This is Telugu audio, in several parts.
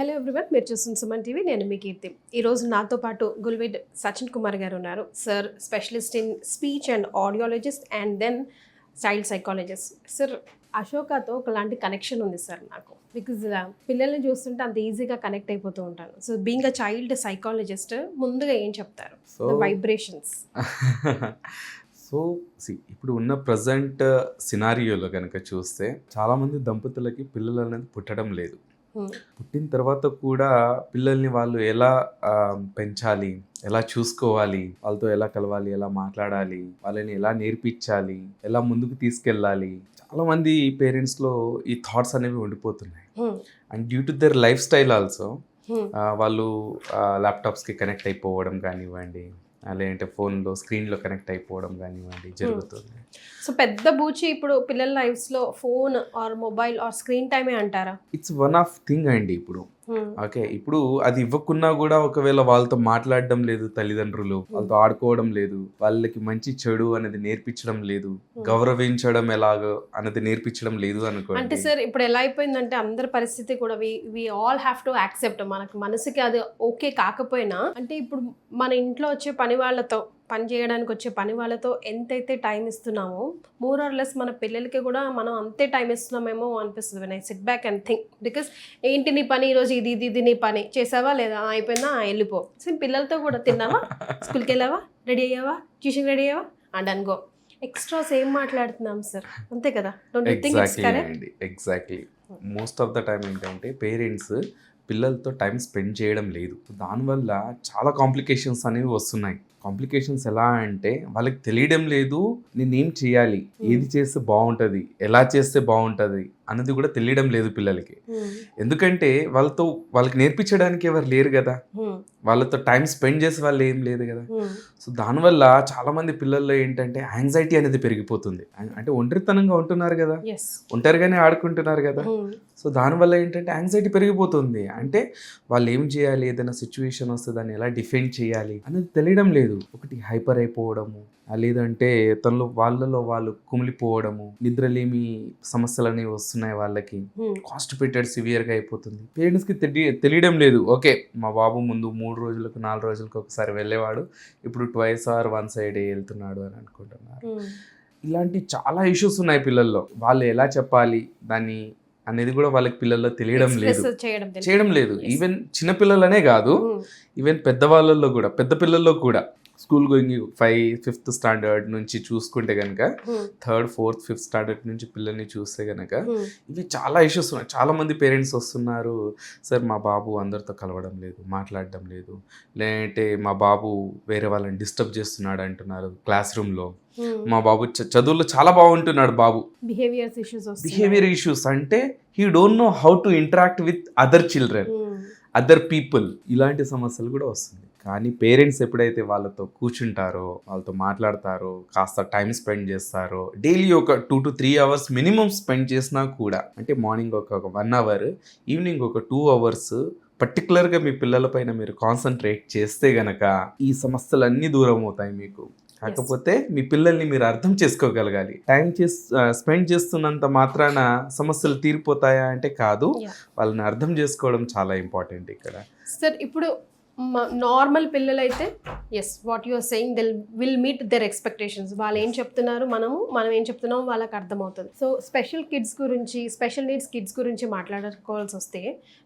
హలో ఎవ్రీవన్, మీరు చూస్తున్న సుమన్ టీవీ. నేను మీ కీర్తి. ఈరోజు నాతో పాటు గుల్విడ్ సచిన్ కుమార్ గారు ఉన్నారు. Sir specialist in speech and audiologist and then child psychologist. Sir, అశోకతో ఒకలాంటి కనెక్షన్ ఉంది సార్ నాకు. బికాజ్ పిల్లల్ని చూస్తుంటే అంత ఈజీగా కనెక్ట్ అయిపోతూ ఉంటాను. So being a child psychologist, ముందుగా ఏం చెప్తారు? వైబ్రేషన్స్. సో ఇప్పుడు ఉన్న ప్రజెంట్ సినారియోలో కనుక చూస్తే చాలామంది దంపతులకి పిల్లలు అనేది పుట్టడం లేదు. పుట్టిన తర్వాత కూడా పిల్లల్ని వాళ్ళు ఎలా పెంచాలి, ఎలా చూసుకోవాలి, వాళ్ళతో ఎలా కలవాలి, ఎలా మాట్లాడాలి, వాళ్ళని ఎలా నేర్పించాలి, ఎలా ముందుకు తీసుకెళ్ళాలి, చాలా మంది పేరెంట్స్లో ఈ థాట్స్ అనేవి ఉండిపోతున్నాయి. And due to their life style also వాళ్ళు ల్యాప్టాప్స్కి కనెక్ట్ అయిపోవడం కానివ్వండి, లేదంటే ఫోన్లో స్క్రీన్లో కనెక్ట్ అయిపోవడం కానివ్వండి జరుగుతుంది. సో పెద్ద బూచి ఇప్పుడు పిల్లల లైఫ్స్లో phone or mobile or screen టైమే అంటారా? ఇట్స్ వన్ ఆఫ్ థింగ్ అండి. ఇప్పుడు ఓకే, ఇప్పుడు అది ఇవ్వకున్నా కూడా ఒకవేళ వాళ్ళతో మాట్లాడడం లేదు తల్లిదండ్రులు, వాళ్ళతో ఆడుకోవడం లేదు, వాళ్ళకి మంచి చెడు అనేది నేర్పించడం లేదు, గౌరవించడం ఎలాగో అనేది నేర్పించడం లేదు అనుకో. అంటే సార్, ఇప్పుడు ఎలా అయిపోయిందంటే అందరి పరిస్థితి కూడా we all have to accept. మనకు మనసుకి అది ఓకే కాకపోయినా, అంటే ఇప్పుడు మన ఇంట్లో వచ్చే పని వాళ్ళతో, పని చేయడానికి వచ్చే పని వాళ్ళతో ఎంతైతే టైం ఇస్తున్నామో, మోర్ ఆర్ లెస్ మన పిల్లలకి కూడా మనం అంతే టైం ఇస్తున్నామేమో అనిపిస్తుంది. When I SIT back and think, because ఏంటి నీ పని ఈరోజు, ఇది నీ పని చేసావా లేదా, అయిపోయిందా, వెళ్ళిపో. సేమ్ పిల్లలతో కూడా, తిన్నావా, స్కూల్కి వెళ్ళావా, రెడీ అయ్యావా, ట్యూషన్ రెడీ అయ్యావా అండ్ అనుకో, ఎక్స్ట్రాస్ ఏం మాట్లాడుతున్నాం సార్, అంతే కదా? Don't you think it's correct? Exactly. Most of the time ఏంటంటే పేరెంట్స్ పిల్లలతో టైం స్పెండ్ చేయడం లేదు. దానివల్ల చాలా కాంప్లికేషన్స్ అనేవి వస్తున్నాయి. కాంప్లికేషన్స్ ఎలా అంటే, వాళ్ళకి తెలియడం లేదు నేనేం చేయాలి, ఏది చేస్తే బాగుంటుంది, ఎలా చేస్తే బాగుంటుంది అనేది కూడా తెలియడం లేదు పిల్లలకి. ఎందుకంటే వాళ్ళకి నేర్పించడానికి ఎవరు లేరు కదా, వాళ్ళతో టైం స్పెండ్ చేసే వాళ్ళు ఏం లేదు కదా. సో దానివల్ల చాలా మంది పిల్లల్లో ఏంటంటే యాంగ్జైటీ అనేది పెరిగిపోతుంది. అంటే ఒంటరితనంగా ఉంటున్నారు కదా, ఒంటరిగానే ఆడుకుంటున్నారు కదా. సో దానివల్ల ఏంటంటే యాంగ్జైటీ పెరిగిపోతుంది. అంటే వాళ్ళు ఏం చేయాలి, ఏదైనా సిచ్యువేషన్ వస్తే దాన్ని ఎలా డిఫెండ్ చేయాలి అనేది తెలియడం లేదు. ఒకటి హైపర్ అయిపోవడము, లేదంటే వాళ్ళలో వాళ్ళు కుమిలిపోవడము, నిద్రలేమి సమస్యలు అనేవి వస్తున్నాయి వాళ్ళకి, కాన్స్టిపేటెడ్ సివియర్గా అయిపోతుంది. పేరెంట్స్కి తెలియడం లేదు. ఓకే, మా బాబు ముందు 3 రోజులకు 4 రోజులకు ఒకసారి వెళ్ళేవాడు, ఇప్పుడు twice or once A day వెళ్తున్నాడు అని అనుకుంటున్నారు. ఇలాంటి చాలా ఇష్యూస్ ఉన్నాయి పిల్లల్లో. వాళ్ళు ఎలా చెప్పాలి దాన్ని అనేది కూడా వాళ్ళకి పిల్లల్లో తెలియడం లేదు, చేయడం లేదు. ఈవెన్ చిన్నపిల్లలనే కాదు, ఈవెన్ పెద్దవాళ్ళల్లో కూడా, పెద్ద పిల్లల్లో కూడా. స్కూల్ గోయింగ్ 5th స్టాండర్డ్ నుంచి చూసుకుంటే కనుక 3rd, 4th, 5th స్టాండర్డ్ నుంచి పిల్లల్ని చూస్తే కనుక ఇవి చాలా ఇష్యూస్ ఉన్నాయి. చాలా మంది పేరెంట్స్ వస్తున్నారు, సార్ మా బాబు అందరితో కలవడం లేదు, మాట్లాడడం లేదు, లేదంటే మా బాబు వేరే వాళ్ళని డిస్టర్బ్ చేస్తున్నాడు అంటున్నారు క్లాస్ రూమ్లో. మా బాబు చదువులో చాలా బాగుంటున్నాడు, బాబు బిహేవియర్ ఇష్యూస్ అంటే he don't know how to interact with other children, other people. ఇలాంటి సమస్యలు కూడా వస్తుంది. కానీ పేరెంట్స్ ఎప్పుడైతే వాళ్ళతో కూర్చుంటారో, వాళ్ళతో మాట్లాడతారో, కాస్త టైం స్పెండ్ చేస్తారో, డైలీ ఒక 2 to 3 hours మినిమం స్పెండ్ చేసినా కూడా, అంటే మార్నింగ్ ఒక 1 hour, ఈవినింగ్ ఒక 2 hours పర్టికులర్గా మీ పిల్లల పైన మీరు కాన్సన్ట్రేట్ చేస్తే గనక ఈ సమస్యలన్నీ దూరం అవుతాయి మీకు. కాకపోతే మీ పిల్లల్ని మీరు అర్థం చేసుకోగలగాలి. టైం స్పెండ్ చేస్తున్నంత మాత్రాన సమస్యలు తీరిపోతాయా అంటే కాదు, వాళ్ళని అర్థం చేసుకోవడం చాలా ఇంపార్టెంట్ ఇక్కడ. సార్, ఇప్పుడు నార్మల్ పిల్లలైతే yes, what you are saying, they will meet their expectations. వాళ్ళు ఏం చెప్తున్నారు, మనం ఏం చెప్తున్నామో వాళ్ళకి అర్థమవుతుంది. సో స్పెషల్ కిడ్స్ గురించి, స్పెషల్ నీడ్స్ కిడ్స్ గురించి మాట్లాడుకోవాల్సి వస్తే,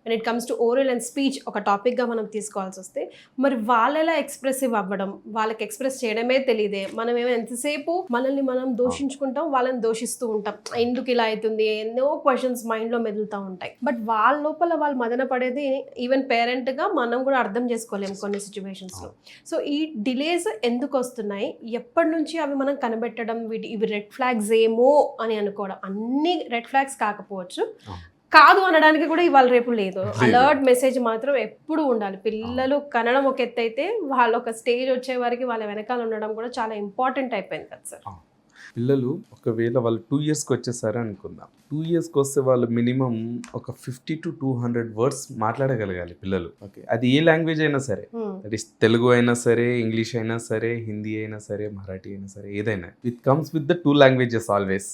when it comes to oral and speech ఒక టాపిక్గా మనం తీసుకోవాల్సి వస్తే, మరి వాళ్ళు ఎలా ఎక్స్ప్రెసివ్ అవ్వడం, వాళ్ళకి ఎక్స్ప్రెస్ చేయడమే తెలియదే. మనం ఏమో ఎంతసేపు మనల్ని మనం దూషించుకుంటాం, వాళ్ళని దూషిస్తూ ఉంటాం, ఎందుకు ఇలా అవుతుంది, ఎన్నో క్వశ్చన్స్ మైండ్లో మెదులుతూ ఉంటాయి. బట్ వాళ్ళ లోపల వాళ్ళు మదన పడేది ఈవెన్ పేరెంట్గా మనం కూడా అర్థం చేసుకోలేము కొన్ని సిచ్యువేషన్స్లో. సో ఈ డిలేస్ ఎందుకు వస్తున్నాయి, ఎప్పటి నుంచి అవి మనం కనిపెట్టడం, ఇవి రెడ్ ఫ్లాగ్స్ ఏమో అని అనుకోవడం. అన్ని రెడ్ ఫ్లాగ్స్ కాకపోవచ్చు, కాదు అనడానికి కూడా ఇవాళ రేపు లేదు. అలర్ట్ మెసేజ్ మాత్రం ఎప్పుడు ఉండాలి. పిల్లలు కనడం ఒక ఎత్తు అయితే, వాళ్ళు ఒక స్టేజ్ వచ్చే వరకు వాళ్ళ వెనకాల ఉండడం కూడా చాలా ఇంపార్టెంట్ అయిపోయింది కదా సార్. పిల్లలు ఒకవేళ వాళ్ళు 2 yearsకి వచ్చేసారు అనుకుందాం, 2 yearsకి వస్తే వాళ్ళు మినిమం ఒక 50 to 200 words మాట్లాడగలగాలి పిల్లలు. ఓకే, అది ఏ లాంగ్వేజ్ అయినా సరే, దట్ ఈస్ తెలుగు అయినా సరే, ఇంగ్లీష్ అయినా సరే, హిందీ అయినా సరే, మరాఠీ అయినా సరే, ఏదైనా it comes with the 2 languages always.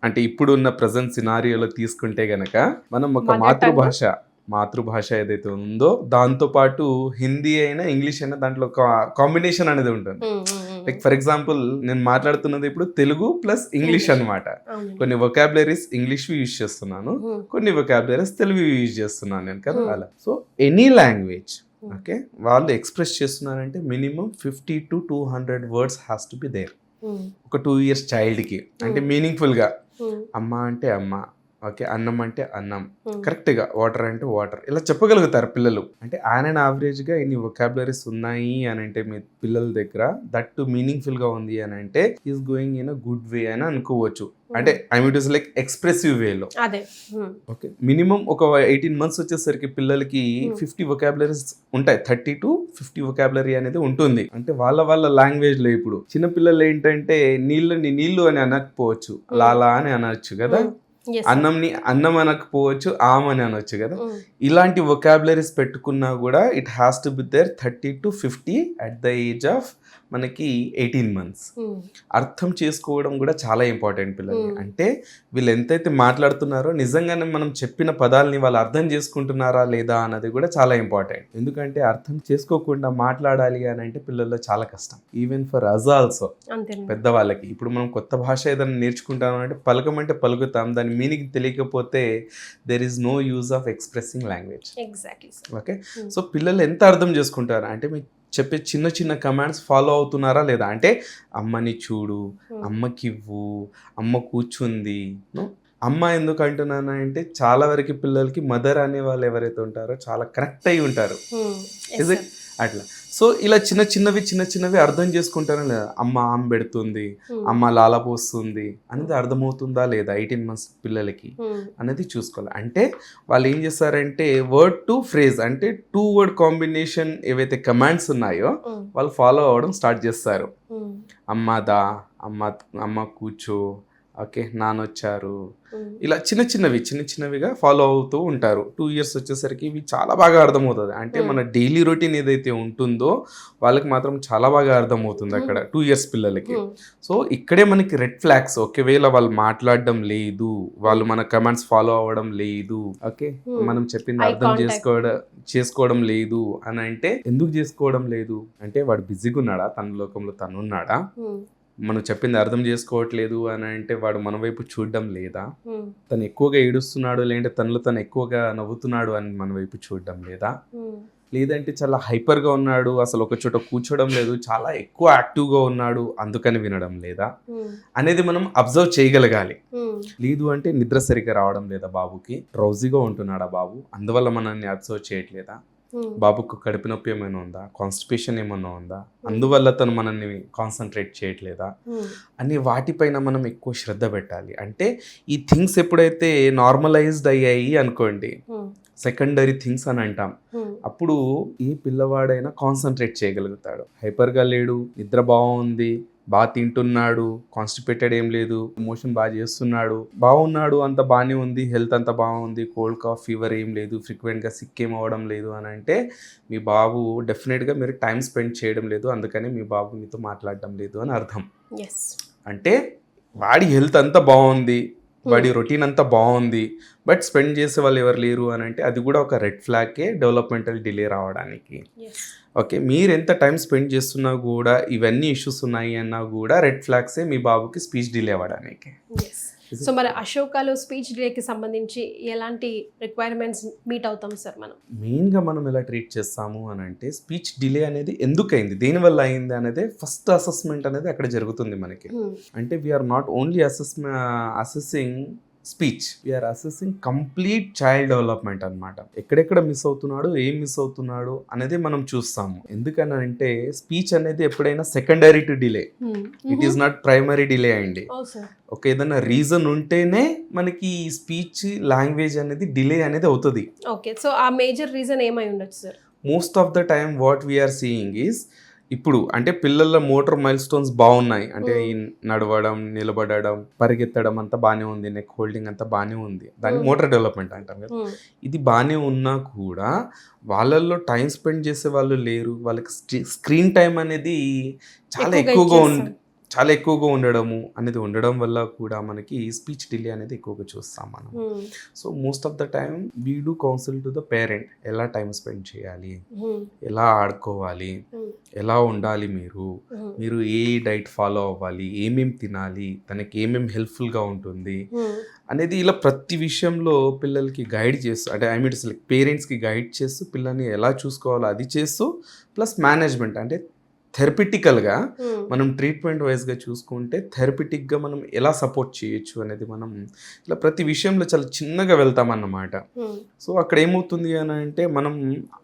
అంటే ఇప్పుడు ఉన్న ప్రజెంట్ సినారియోలో తీసుకుంటే గనక మనం ఒక మాతృభాష మాతృభాష ఏదైతే ఉందో దాంతో పాటు హిందీ అయినా ఇంగ్లీష్ అయినా దాంట్లో కాంబినేషన్ అనేది ఉంటుంది. లైక్ ఫర్ ఎగ్జాంపుల్ నేను మాట్లాడుతున్నది ఇప్పుడు తెలుగు ప్లస్ ఇంగ్లీష్ అన్నమాట. కొన్ని వొకాబులరీస్ ఇంగ్లీష్ యూజ్ చేస్తున్నాను, కొన్ని వొకాబులరీస్ తెలుగు యూజ్ చేస్తున్నాను నేను కదా అలా. సో ఎనీ లాంగ్వేజ్ ఓకే వాళ్ళు ఎక్స్ప్రెస్ చేస్తున్నారంటే minimum 50 to 200 words has to be there. ఒక 2 years చైల్డ్కి అంటే మీనింగ్ఫుల్గా అమ్మ అంటే అమ్మ, ఓకే అన్నం అంటే అన్నం, కరెక్ట్గా వాటర్ అంటే వాటర్, ఇలా చెప్పగలుగుతారు పిల్లలు. అంటే ఆన్ యావరేజ్గా ఇన్ని వొకాబులరీస్ ఉన్నాయి అని అంటే మీ పిల్లల దగ్గర దట్ మీనింగ్ఫుల్గా ఉంది అని అంటే is going in a good way అని అనుకోవచ్చు. అంటే I mean is like expressive వేలో. ఓకే మినిమం ఒక 18 months వచ్చేసరికి పిల్లలకి 50 వొకాబులరీస్ ఉంటాయి. 30 to 50 వొకాబులరీ అనేది ఉంటుంది. అంటే వాళ్ళ లాంగ్వేజ్ లో ఇప్పుడు చిన్న పిల్లలు ఏంటంటే నీళ్ళని నీళ్లు అని అనకపోవచ్చు, లాలా అని అనొచ్చు కదా, అన్నంని అన్నం అనకపోవచ్చు, ఆమ్ అని అనొచ్చు కదా. ఇలాంటి వొకాబులరీస్ పెట్టుకున్నా కూడా it has to be there 30 to 50 at the age of మనకి 18 months. అర్థం చేసుకోవడం కూడా చాలా ఇంపార్టెంట్ పిల్లలకి. అంటే వీళ్ళు ఎంతైతే మాట్లాడుతున్నారో నిజంగానే మనం చెప్పిన పదాలని వాళ్ళు అర్థం చేసుకుంటున్నారా లేదా అన్నది కూడా చాలా ఇంపార్టెంట్. ఎందుకంటే అర్థం చేసుకోకుండా మాట్లాడాలి అని అంటే పిల్లల్లో చాలా కష్టం. ఈవెన్ ఫర్ అస్ ఆల్సో పెద్దవాళ్ళకి. ఇప్పుడు మనం కొత్త భాష ఏదైనా నేర్చుకుంటాం అంటే పలకమంటే పలుకుతాం, దాని మీనింగ్ తెలియకపోతే there is no use of expressing language. Okay so పిల్లలు ఎంత అర్థం చేసుకుంటారు అంటే మీ చెప్పే చిన్న చిన్న కమాండ్స్ ఫాలో అవుతున్నారా లేదా. అంటే అమ్మని చూడు, అమ్మకివ్వు, అమ్మ కూర్చుంది. అమ్మ ఎందుకు అంటున్నాను అంటే చాలా వరకు పిల్లలకి మదర్ అనే వాళ్ళు ఎవరైతే ఉంటారో చాలా కనెక్ట్ అయి ఉంటారు అట్లా. సో ఇలా చిన్న చిన్నవి అర్థం చేసుకుంటారా లేదా. అమ్మ ఆమె పెడుతుంది, అమ్మ లాల పోస్తుంది అనేది అర్థమవుతుందా లేదా 18 months పిల్లలకి అనేది చూసుకోవాలి. అంటే వాళ్ళు ఏం చేస్తారంటే వర్డ్ టు ఫ్రేజ్ అంటే 2 word కాంబినేషన్ ఏవైతే కమాండ్స్ ఉన్నాయో వాళ్ళు ఫాలో అవ్వడం స్టార్ట్ చేస్తారు. అమ్మ దా, అమ్మ కూర్చో, ఓకే నానొచ్చారు, ఇలా చిన్నవిగా ఫాలో అవుతూ ఉంటారు. 2 years వచ్చేసరికి ఇవి చాలా బాగా అర్థమవుతుంది. అంటే మన డైలీ రొటీన్ ఏదైతే ఉంటుందో వాళ్ళకి మాత్రం చాలా బాగా అర్థమవుతుంది అక్కడ 2 years పిల్లలకి. సో ఇక్కడే మనకి రెడ్ ఫ్లాగ్స్. ఒకవేళ వాళ్ళు మాట్లాడడం లేదు, వాళ్ళు మన కమాండ్స్ ఫాలో అవ్వడం లేదు, ఓకే మనం చెప్పింది అర్థం చేసుకోవడం లేదు అని అంటే ఎందుకు చేసుకోవడం లేదు అంటే వాడు బిజీగా ఉన్నాడా, తన లోకంలో తను ఉన్నాడా, మనం చెప్పింది అర్థం చేసుకోవట్లేదు అని అంటే వాడు మన వైపు చూడడం లేదా, తను ఎక్కువగా ఏడుస్తున్నాడు లేదంటే తనలో తను ఎక్కువగా నవ్వుతున్నాడు అని మన వైపు చూడడం లేదా, లేదంటే చాలా హైపర్గా ఉన్నాడు, అసలు ఒక చోట కూర్చోవడం లేదు, చాలా ఎక్కువ యాక్టివ్గా ఉన్నాడు అందుకని వినడం లేదా అనేది మనం అబ్జర్వ్ చేయగలగాలి. లేదు అంటే నిద్ర సరిగ్గా రావడం లేదా బాబుకి, డ్రౌజీగా ఉంటున్నాడా బాబు అందువల్ల మనల్ని అబ్జర్వ్ చేయట్లేదా, బాబుకు కడుపు నొప్పి ఏమైనా ఉందా, కాన్స్టిపేషన్ ఏమైనా ఉందా, అందువల్ల తను మనల్ని కాన్సన్ట్రేట్ చేయట్లేదా అని వాటిపైన మనం ఎక్కువ శ్రద్ధ పెట్టాలి. అంటే ఈ థింగ్స్ ఎప్పుడైతే నార్మలైజ్డ్ అయ్యాయి అనుకోండి, సెకండరీ థింగ్స్ అని అంటాం, అప్పుడు ఈ పిల్లవాడైనా కాన్సన్ట్రేట్ చేయగలుగుతాడు. హైపర్గా లేడు, నిద్ర బాగుంది, బాగా తింటున్నాడు, కాన్స్టిపేటెడ్ ఏం లేదు, మోషన్ బాగా చేస్తున్నాడు, బాగున్నాడు, అంత బాగానే ఉంది, హెల్త్ అంతా బాగుంది, కోల్డ్ కాఫ్ ఫీవర్ ఏం లేదు, ఫ్రీక్వెంట్గా సిక్ ఏం అవ్వడం లేదు అని అంటే మీ బాబు డెఫినెట్గా మీరు టైం స్పెండ్ చేయడం లేదు, అందుకని మీ బాబు మీతో మాట్లాడడం లేదు అని అర్థం. అంటే వాడి హెల్త్ అంతా బాగుంది, వాడి రొటీన్ అంతా బాగుంది, బట్ స్పెండ్ చేసే వాళ్ళు ఎవరు లేరు అని అంటే అది కూడా ఒక రెడ్ ఫ్లాగే డెవలప్మెంటల్ డిలే రావడానికి. ఓకే మీరు ఎంత టైం స్పెండ్ చేస్తున్నా కూడా ఇవన్నీ ఇష్యూస్ ఉన్నాయి అన్నా కూడా రెడ్ ఫ్లాగ్సే మీ బాబుకి స్పీచ్ డిలే అవ్వడానికి. సో మరి అశోకాలో స్పీచ్ డిలేకి సంబంధించి ఎలాంటి రిక్వైర్మెంట్స్ మీట్ అవుతాం సార్ మనం? మెయిన్గా మనం ఎలా ట్రీట్ చేస్తాము అని అంటే స్పీచ్ డిలే అనేది ఎందుకైంది, దేనివల్ల అయింది అనేది ఫస్ట్ అసెస్మెంట్ అనేది అక్కడ జరుగుతుంది మనకి. అంటే we are not only assessing speech, we are assessing complete child development అనమాట. ఎక్కడెక్కడ మిస్ అవుతున్నాడు, ఏం మిస్ అవుతున్నాడు అనేది మనం చూస్తాము. ఎందుకనంటే స్పీచ్ అనేది ఎప్పుడైనా secondary to delay, it is not primary delay అండి. ఒక ఏదైనా రీజన్ ఉంటేనే మనకి స్పీచ్ లాంగ్వేజ్ అనేది డిలే అనేది అవుతుంది. ఓకే సో ఆ మేజర్ రీజన్ ఏమై ఉండొచ్చు sir? Most of the time what we are seeing is ఇప్పుడు అంటే పిల్లల మోటార్ మైల్ స్టోన్స్ బాగున్నాయి, అంటే ఈ నడవడం, నిలబడడం, పరిగెత్తడం అంతా బాగానే ఉంది, నెక్ హోల్డింగ్ అంతా బాగానే ఉంది, దాన్ని మోటార్ డెవలప్మెంట్ అంటాం కదా. ఇది బాగానే ఉన్నా కూడా వాళ్ళల్లో టైం స్పెండ్ చేసే వాళ్ళు లేరు, వాళ్ళకి స్క్రీన్ టైం అనేది చాలా ఎక్కువగా చాలా ఎక్కువగా ఉండడం వల్ల కూడా మనకి స్పీచ్ డిలే అనేది ఎక్కువగా చూస్తాం మనం. So most of the time we do council to the parent, ఎలా టైం స్పెండ్ చేయాలి, ఎలా ఆడుకోవాలి, ఎలా ఉండాలి, మీరు ఏ డైట్ ఫాలో అవ్వాలి, ఏమేమి తినాలి, తనకి ఏమేమి హెల్ప్ఫుల్గా ఉంటుంది అనేది ఇలా ప్రతి విషయంలో పిల్లలకి గైడ్ చేస్తూ, అంటే ఐ మీన్ పేరెంట్స్కి గైడ్ చేస్తూ పిల్లల్ని ఎలా చూసుకోవాలో అది చేస్తూ, ప్లస్ మేనేజ్మెంట్ అంటే థెరపిటికల్గా మనం ట్రీట్మెంట్ వైజ్గా చూసుకుంటే థెరపిటిక్గా మనం ఎలా సపోర్ట్ చేయొచ్చు అనేది మనం ఇలా ప్రతి విషయంలో చాలా చిన్నగా వెళ్తామన్నమాట. సో అక్కడ ఏమవుతుంది అని అంటే మనం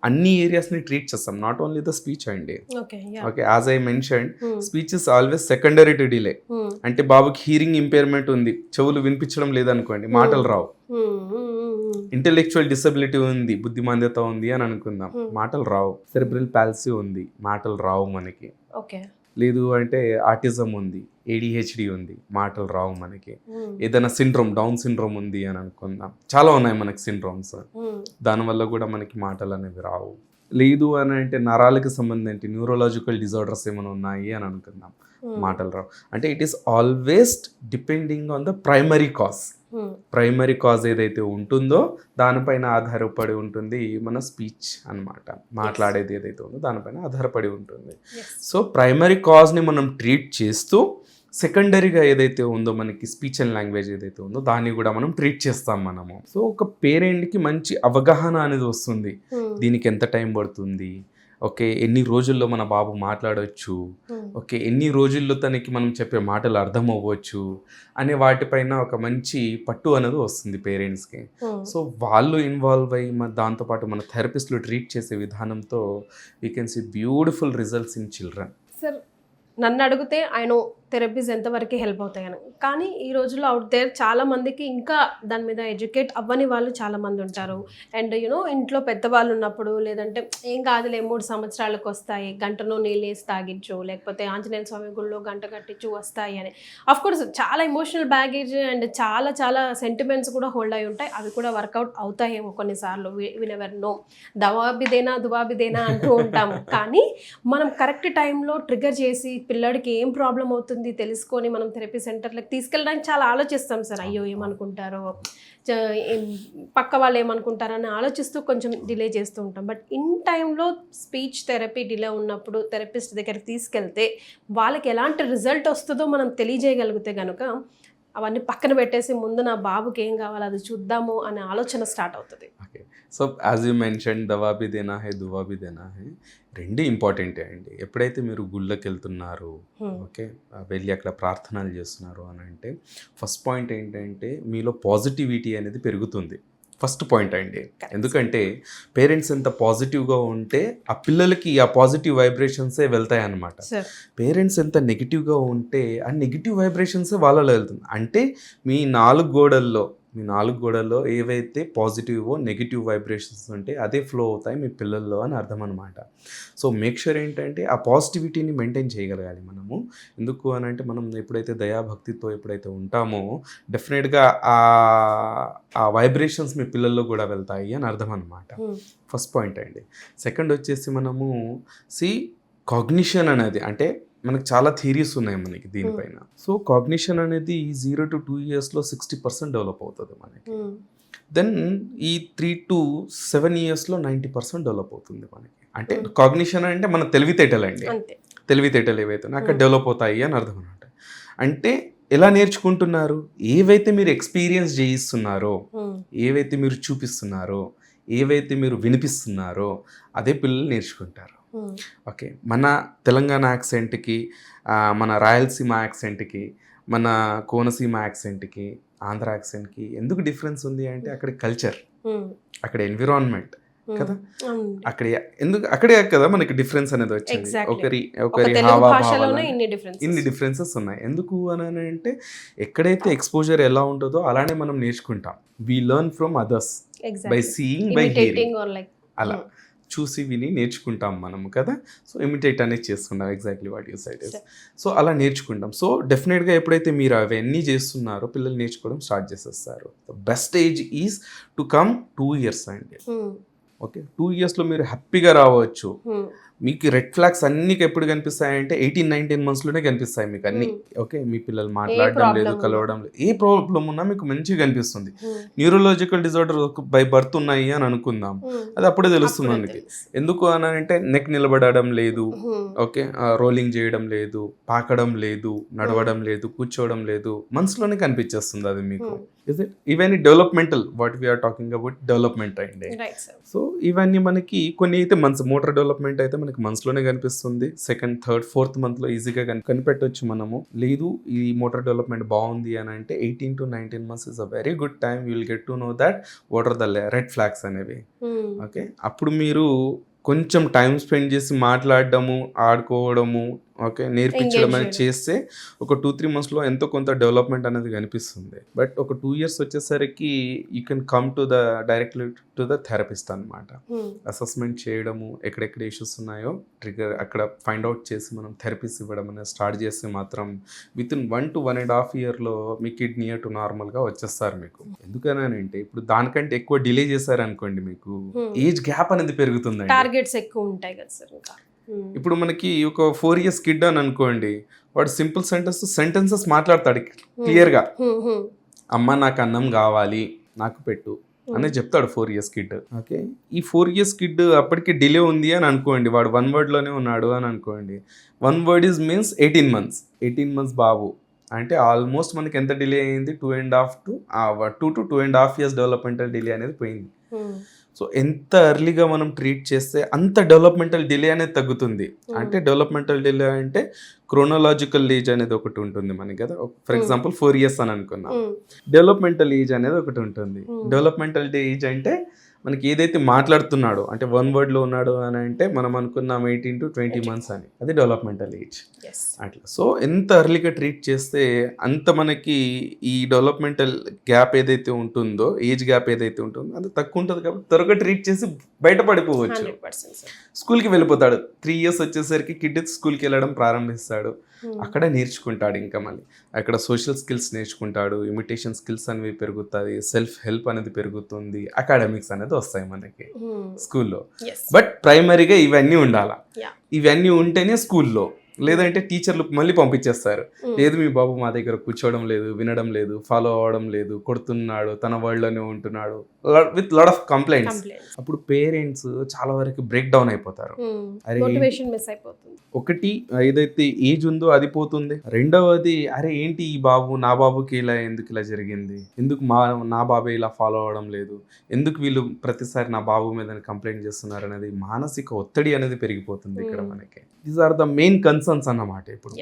అన్ని ఏరియాస్ని ట్రీట్ చేస్తాం, నాట్ ఓన్లీ ద స్పీచ్ అండి. Okay, as I mention, speech is always secondary to delay. అంటే బాబుకి హీరింగ్ ఇంపైర్మెంట్ ఉంది, చెవులు వినిపించడం లేదనుకోండి, మాటలు రావు. ఇంటెలెక్చువల్ డిసబిలిటీ ఉంది, బుద్ధిమాంద్యత ఉంది అని అనుకుందాం, మాటలు రావు. సెరెబ్రల్ పాల్సీ ఉంది, మాటలు రావు మనకి. లేదు అంటే ఆటిజం ఉంది, ADHD ఉంది, మాటలు రావు మనకి. ఏదైనా సిండ్రోమ్, డౌన్ సిండ్రోమ్ ఉంది అని అనుకుందాం, చాలా ఉన్నాయి మనకి సిండ్రోమ్స్, దానివల్ల కూడా మనకి మాటలు అనేవి రావు. లేదు అని అంటే నరాలకు సంబంధించి న్యూరోలాజికల్ డిజార్డర్స్ ఏమైనా ఉన్నాయి అని అనుకుందాం, మాటలు రావు. అంటే it is always depending on the primary cause. Primary cause ఏదైతే ఉంటుందో దానిపైన ఆధారపడి ఉంటుంది మన స్పీచ్ అన్నమాట. మాట్లాడేది ఏదైతే ఉందో దానిపైన ఆధారపడి ఉంటుంది. సో ప్రైమరీ కాజ్ని మనం ట్రీట్ చేస్తూ సెకండరీగా ఏదైతే ఉందో మనకి స్పీచ్ అండ్ లాంగ్వేజ్ ఏదైతే ఉందో దాన్ని కూడా మనం ట్రీట్ చేస్తాం మనము. సో ఒక పేరెంట్కి మంచి అవగాహన అనేది వస్తుంది, దీనికి ఎంత టైం పడుతుంది, ఓకే ఎన్ని రోజుల్లో మన బాబు మాట్లాడవచ్చు, ఓకే ఎన్ని రోజుల్లో తనకి మనం చెప్పే మాటలు అర్థం అవ్వచ్చు అనే వాటిపైన ఒక మంచి పట్టు అనేది వస్తుంది పేరెంట్స్కి. సో వాళ్ళు ఇన్వాల్వ్ అయ్యి దాంతోపాటు మన థెరపిస్టులు ట్రీట్ చేసే విధానంతో we can see beautiful results in children. Sir నన్ను అడిగితే ఆయన థెరపీస్ ఎంతవరకు హెల్ప్ అవుతాయని, కానీ ఈ రోజుల్లో అవుట్ దేర్ చాలా మందికి ఇంకా దాని మీద ఎడ్యుకేట్ అవ్వని వాళ్ళు చాలామంది ఉంటారు. అండ్ ఇంట్లో పెద్దవాళ్ళు ఉన్నప్పుడు, లేదంటే ఏం కాదులే 3 సంవత్సరాలకు వస్తాయి, గంటలో నీళ్ళు వేసి తాగించు, లేకపోతే ఆంజనేయ స్వామి గుళ్ళో గంట కట్టించు వస్తాయి అని. అఫ్కోర్స్ చాలా ఎమోషనల్ బ్యాగేజ్ అండ్ చాలా చాలా సెంటిమెంట్స్ కూడా హోల్డ్ అయి ఉంటాయి, అవి కూడా వర్కౌట్ అవుతాయేమో కొన్నిసార్లు, వి నెవర్ నో. దువాబిదేనా అంటూ ఉంటాము, కానీ మనం కరెక్ట్ టైంలో ట్రిగర్ చేసి పిల్లడికి ఏం ప్రాబ్లం అవుతుంది తెలుసుకొని మనం థెరపీ సెంటర్లకు తీసుకెళ్ళడానికి చాలా ఆలోచిస్తాం సార్. అయ్యో ఏమనుకుంటారో, పక్క వాళ్ళు ఏమనుకుంటారో అని ఆలోచిస్తూ కొంచెం డిలే చేస్తూ ఉంటాం. బట్ ఇన్ టైంలో స్పీచ్ థెరపీ డిలే ఉన్నప్పుడు థెరపిస్ట్ దగ్గరికి తీసుకెళ్తే వాళ్ళకి ఎలాంటి రిజల్ట్ వస్తుందో మనం తెలియజేయగలిగితే కనుక అవన్నీ పక్కన పెట్టేసి ముందు నా బాబుకి ఏం కావాలో అది చూద్దాము అనే ఆలోచన స్టార్ట్ అవుతుంది. Okay, so as you mention దవాబీ దేనా హే దువాబీ దేనా హే, రెండు ఇంపార్టెంటే అండి. ఎప్పుడైతే మీరు గుళ్ళకి వెళ్తున్నారు, ఓకే వెళ్ళి అక్కడ ప్రార్థనలు చేస్తున్నారు అని అంటే ఫస్ట్ పాయింట్ ఏంటంటే మీలో పాజిటివిటీ అనేది పెరుగుతుంది. ఫస్ట్ పాయింట్ అండి. ఎందుకంటే పేరెంట్స్ ఎంత పాజిటివ్గా ఉంటే ఆ పిల్లలకి ఆ పాజిటివ్ వైబ్రేషన్సే వెళ్తాయి అన్నమాట. పేరెంట్స్ ఎంత నెగిటివ్గా ఉంటే ఆ నెగిటివ్ వైబ్రేషన్సే వాళ్ళలో వెళ్తుంది. అంటే మీ నాలుగు గోడల్లో ఏవైతే పాజిటివ్వో నెగిటివ్ వైబ్రేషన్స్ ఉంటే అదే ఫ్లో అవుతాయి మీ పిల్లల్లో అని అర్థం అనమాట. సో మేక్ షూర్ ఏంటంటే ఆ పాజిటివిటీని మెయింటైన్ చేయగలగాలి మనము. ఎందుకు అని అంటే మనం ఎప్పుడైతే దయాభక్తితో ఎప్పుడైతే ఉంటామో డెఫినెట్గా ఆ వైబ్రేషన్స్ మీ పిల్లల్లో కూడా వెళ్తాయి అని అర్థం అనమాట. ఫస్ట్ పాయింట్ అండి. సెకండ్ వచ్చేసి మనము కాగ్నిషన్ అనేది, అంటే మనకు చాలా థియరీస్ ఉన్నాయి మనకి దీనిపైన. సో కాగ్నిషన్ అనేది 0 to 2 yearsలో 60% డెవలప్ అవుతుంది మనకి. దెన్ ఈ 3 to 7 yearsలో 90% డెవలప్ అవుతుంది మనకి. అంటే కాగ్నిషన్ అంటే మన తెలివితేటలండి, తెలివితేటలు ఏవైతే అక్కడ డెవలప్ అవుతాయి అని అర్థం అనమాట. అంటే ఎలా నేర్చుకుంటున్నారు, ఏవైతే మీరు ఎక్స్పీరియన్స్ చేయిస్తున్నారో, ఏవైతే మీరు చూపిస్తున్నారో, ఏవైతే మీరు వినిపిస్తున్నారో అదే పిల్లలు నేర్చుకుంటారు. ఓకే, మన తెలంగాణ యాక్సెంట్కి, మన రాయలసీమ యాక్సెంట్కి, మన కోనసీమ యాక్సెంట్కి, ఆంధ్ర యాక్సెంట్కి ఎందుకు డిఫరెన్స్ ఉంది అంటే అక్కడ కల్చర్, అక్కడ ఎన్విరాన్మెంట్ కదా, అక్కడే కదా మనకి డిఫరెన్స్ అనేది వచ్చింది. ఒకరి హావభావాలు ఇన్ని డిఫరెన్సెస్ ఉన్నాయి. ఎందుకు అని అంటే ఎక్కడైతే ఎక్స్పోజర్ ఎలా ఉంటుందో అలానే మనం నేర్చుకుంటాం. We learn from others by seeing, by hearing, అలా చూసి విని నేర్చుకుంటాం మనము కదా. సో ఇమిటేట్ అనేది చేసుకుంటాం, exactly what you side is. So అలా నేర్చుకుంటాం. సో డెఫినెట్గా ఎప్పుడైతే మీరు అవన్నీ చేస్తున్నారో పిల్లలు నేర్చుకోవడం స్టార్ట్ చేసేస్తారు. Best age is to come 2 years అండి. ఓకే, 2 yearsలో మీరు హ్యాపీగా రావచ్చు. మీకు రెడ్ ఫ్లాగ్స్ అన్ని ఎప్పుడు కనిపిస్తాయంటే 18-19 monthsలోనే కనిపిస్తాయి మీకు అన్ని. ఓకే, మీ పిల్లలు మాట్లాడడం problem లేదు, ఉన్నా. కలవడం లేదు, ఏ ప్రాబ్లం ఉన్నా మీకు మంచిగా కనిపిస్తుంది. న్యూరోలాజికల్ డిజార్డర్ బై బర్త్ ఉన్నాయి అని అనుకుందాం, అది అప్పుడే తెలుస్తుంది మనకి. ఎందుకు అని అంటే నెక్ నిలబడడం లేదు, ఓకే, రోలింగ్ చేయడం లేదు, పాకడం లేదు, నడవడం లేదు, కూర్చోవడం లేదు, మనసులోనే కనిపించేస్తుంది అది మీకు. ఇవన్నీ developmental, what we are talking about development అండి. సో ఇవన్నీ మనకి కొన్ని అయితే మంత్స్, మోటార్ డెవలప్మెంట్ అయితే మనకి మంత్స్లోనే కనిపిస్తుంది. 2nd, 3rd, 4th monthలో ఈజీగా కనిపెట్టవచ్చు మనము. లేదు ఈ మోటార్ డెవలప్మెంట్ బాగుంది అని అంటే 18 to 19 months is a very good time. You will get to know that what are the red flags అనేవి. ఓకే, అప్పుడు మీరు కొంచెం టైం స్పెండ్ చేసి మాట్లాడడము, ఆడుకోవడము, ఓకే, నేర్పించడం అనేది చేస్తే ఒక 2-3 monthsలో ఎంతో కొంత డెవలప్మెంట్ అనేది కనిపిస్తుంది. బట్ ఒక 2 years వచ్చేసరికి you can come to the directly to the therapist అనమాట. అసెస్మెంట్ చేయడము, ఎక్కడెక్కడ ఇష్యూస్ ఉన్నాయో ట్రిగర్ అక్కడ ఫైండ్ అవుట్ చేసి మనం థెరపీస్ ఇవ్వడం అనేది స్టార్ట్ చేస్తే మాత్రం వితిన్ 1 to 1.5 yearలో మీ కిడ్ నియర్ టు నార్మల్గా వచ్చేస్తారు మీకు. ఎందుకనంటే ఇప్పుడు దానికంటే ఎక్కువ డిలే చేశారనుకోండి మీకు ఏజ్ గ్యాప్ అనేది పెరుగుతుందండి, టార్గెట్స్ ఎక్కువ ఉంటాయి కదా సార్. ఇంకా ఇప్పుడు మనకి ఒక 4 years కిడ్ అని అనుకోండి, వాడు సింపుల్ సెంటెన్సెస్ మాట్లాడతాడు క్లియర్గా. అమ్మ నాకు అన్నం కావాలి, నాకు పెట్టు అని చెప్తాడు 4 years కిడ్. ఓకే, ఈ 4 years కిడ్ అప్పటికి డిలే ఉంది అని అనుకోండి, వాడు 1 wordలోనే ఉన్నాడు అని అనుకోండి. 1 word is means 18 months. 18 months బాబు అంటే ఆల్మోస్ట్ మనకి ఎంత డిలే అయింది, 2 to 2.5 years డెవలప్మెంటల్ డిలే అనేది పోయింది. సో ఎంత ఎర్లీగా మనం ట్రీట్ చేస్తే అంత డెవలప్మెంటల్ డిలే అనేది తగ్గుతుంది. అంటే డెవలప్మెంటల్ డిలే అంటే క్రోనలాజికల్ ఏజ్ అనేది ఒకటి ఉంటుంది మనకి కదా. ఫర్ ఎగ్జాంపుల్ 4 years అని అనుకున్నాం, డెవలప్మెంటల్ ఏజ్ అనేది ఒకటి ఉంటుంది. డెవలప్మెంటల్ ఏజ్ అంటే మనకి ఏదైతే మాట్లాడుతున్నాడో, అంటే 1 wordలో ఉన్నాడు అని అంటే మనం అనుకున్నాం 18 to 20 months అని, అది డెవలప్మెంటల్ ఏజ్ అట్లా. సో ఎంత ఎర్లీగా ట్రీట్ చేస్తే అంత మనకి ఈ డెవలప్మెంటల్ గ్యాప్ ఏదైతే ఉంటుందో, ఏజ్ గ్యాప్ ఏదైతే ఉంటుందో అది తక్కువ ఉంటుంది. కాబట్టి త్వరగా ట్రీట్ చేసి బయటపడిపోవచ్చు. స్కూల్కి వెళ్ళిపోతాడు, 3 years వచ్చేసరికి కిడ్ స్కూల్కి వెళ్ళడం ప్రారంభిస్తాడు. అక్కడే నేర్చుకుంటాడు, ఇంకా మళ్ళీ అక్కడ సోషల్ స్కిల్స్ నేర్చుకుంటాడు, ఇమిటేషన్ స్కిల్స్ అనేవి పెరుగుతుంది, సెల్ఫ్ హెల్ప్ అనేది పెరుగుతుంది, అకాడమిక్స్ అనేది వస్తాయి మనకి స్కూల్లో. బట్ ప్రైమరీగా ఇవన్నీ ఉండాలా, ఇవన్నీ ఉంటేనే స్కూల్లో. లేదంటే టీచర్లు మళ్ళీ పంపించేస్తారు, లేదు మీ బాబు మా దగ్గర కూర్చోవడం లేదు, వినడం లేదు, ఫాలో అవ్వడం లేదు, కొడుతున్నాడు, తన వరల్డ్లోనే ఉంటున్నాడు, విత్ లాట్ ఆఫ్ కంప్లైంట్స్. అప్పుడు పేరెంట్స్ చాలా వరకు బ్రేక్ డౌన్ అయిపోతారు. ఒకటి ఏదైతే ఏజ్ ఉందో అది పోతుంది, రెండవది అరే ఏంటి ఈ బాబు, నా బాబుకి ఇలా ఎందుకు ఇలా జరిగింది, ఎందుకు నా బాబే ఇలా ఫాలో అవ్వడం లేదు, ఎందుకు వీళ్ళు ప్రతిసారి నా బాబు మీద కంప్లైంట్ చేస్తున్నారు అనేది మానసిక ఒత్తిడి అనేది పెరిగిపోతుంది ఇక్కడ మనకి. These are the main concerns అన్నమాట ఇప్పుడు.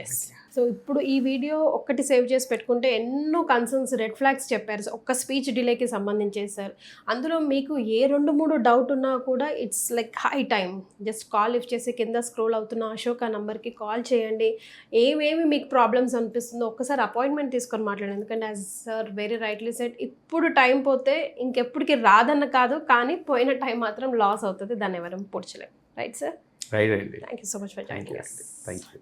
సో ఇప్పుడు ఈ వీడియో ఒక్కటి సేవ్ చేసి పెట్టుకుంటే ఎన్నో కన్సర్న్స్, రెడ్ ఫ్లాగ్స్ చెప్పారు. ఒక్క స్పీచ్ డిలేకి సంబంధించేసారు. అందులో మీకు ఏ 2-3 డౌట్ ఉన్నా కూడా it's like high time, just call lift చేసి కింద స్క్రోల్ అవుతున్న అశోక్ నంబర్కి కాల్ చేయండి. ఏమేమి మీకు ప్రాబ్లమ్స్ అనిపిస్తుందో ఒక్కసారి అపాయింట్మెంట్ తీసుకొని మాట్లాడండి. ఎందుకంటే as sir very rightly said, ఇప్పుడు టైం పోతే ఇంకెప్పటికి రాదన్న కాదు, కానీ పోయిన టైం మాత్రం లాస్ అవుతుంది, దాన్ని ఎవరైనా పొడ్చలేము. Right sir? రైట్ అండి. Thank you so much for joining us. Thank you.